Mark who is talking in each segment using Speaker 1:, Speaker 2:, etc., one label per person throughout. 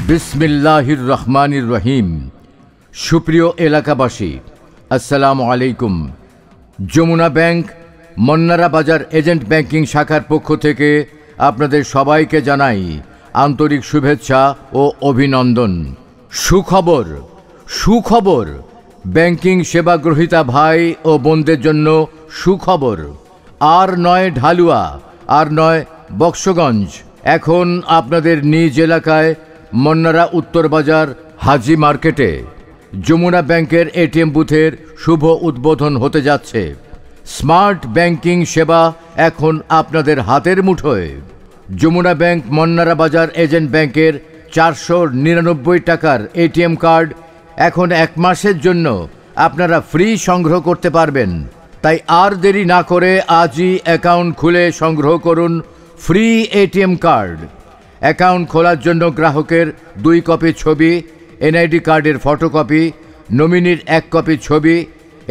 Speaker 1: বিসমিল্লাহির রহমানির রহিম। সুপ্রিয় এলাকাবাসী, আসসালামু আলাইকুম। যমুনা ব্যাংক মন্নারা বাজার এজেন্ট ব্যাংকিং শাখার পক্ষ থেকে আপনাদের সবাইকে জানাই আন্তরিক শুভেচ্ছা ও অভিনন্দন। সুখবর সুখবর ব্যাংকিং সেবা গ্রহীতা ভাই ও বোনদের জন্য সুখবর। আর নয় ঢালুয়া, আর নয় বক্সগঞ্জ, এখন আপনাদের নিজ এলাকায় মন্নারা উত্তর বাজার হাজি মার্কেটে যমুনা ব্যাংকের এটিএম বুথের শুভ উদ্বোধন হতে যাচ্ছে। স্মার্ট ব্যাংকিং সেবা এখন আপনাদের হাতের মুঠোয়। যমুনা ব্যাংক মন্নারা বাজার এজেন্ট ব্যাংকের 499 টাকার এটিএম কার্ড এখন 1 মাসের জন্য আপনারা ফ্রি সংগ্রহ করতে পারবেন। তাই আর দেরি না করে আজই অ্যাকাউন্ট খুলে সংগ্রহ করুন ফ্রি এটিএম কার্ড। অ্যাকাউন্ট খোলার জন্য গ্রাহকের 2 কপি ছবি, এনআইডি কার্ডের ফটোকপি, নমিনির 1 কপি ছবি,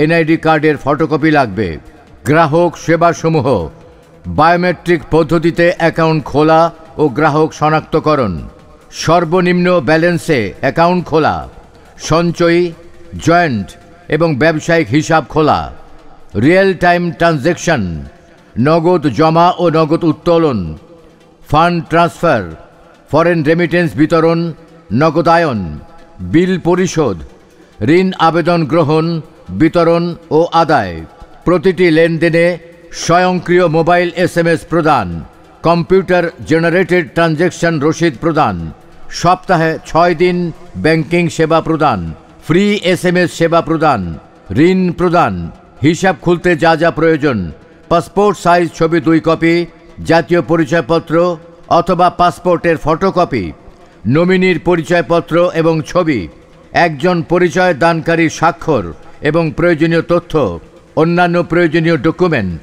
Speaker 1: এনআইডি কার্ডের ফটোকপি লাগবে। গ্রাহক সেবাসমূহ: বায়োমেট্রিক পদ্ধতিতে অ্যাকাউন্ট খোলা ও গ্রাহক শনাক্তকরণ, সর্বনিম্ন ব্যালেন্সে অ্যাকাউন্ট খোলা, সঞ্চয়ী, জয়েন্ট এবং ব্যবসায়িক হিসাব খোলা, রিয়েল টাইম ট্রানজ্যাকশন, নগদ জমা ও নগদ উত্তোলন, ফান্ড ট্রান্সফার, ফরেন রেমিটেন্স বিতরণ, নগদায়ন, বিল পরিশোধ, ঋণ আবেদন গ্রহণ, বিতরণ ও আদায়, প্রতিটি লেনদেনে স্বয়ংক্রিয় মোবাইল SMS প্রদান, কম্পিউটার জেনারেটেড ট্রানজ্যাকশন রসিদ প্রদান, সপ্তাহে 6 দিন ব্যাংকিং সেবা প্রদান, ফ্রি SMS সেবা প্রদান, ঋণ প্রদান। হিসাব খুলতে যা যা প্রয়োজন: পাসপোর্ট সাইজ ছবি 2 কপি, জাতীয় পরিচয়পত্র অথবা পাসপোর্টের ফটোকপি, নমিনির পরিচয়পত্র এবং ছবি, একজন পরিচয় দানকারীর স্বাক্ষর এবং প্রয়োজনীয় তথ্য, অন্যান্য প্রয়োজনীয় ডকুমেন্ট।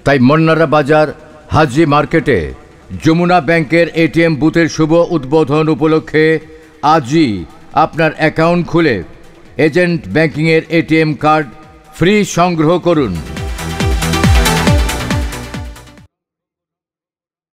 Speaker 1: তাই মন্নারা বাজার হাজি মার্কেটে যমুনা ব্যাংকের এটিএম বুথের শুভ উদ্বোধন উপলক্ষে আজই আপনার অ্যাকাউন্ট খুলে এজেন্ট ব্যাংকিংয়ের এটিএম কার্ড ফ্রি সংগ্রহ করুন।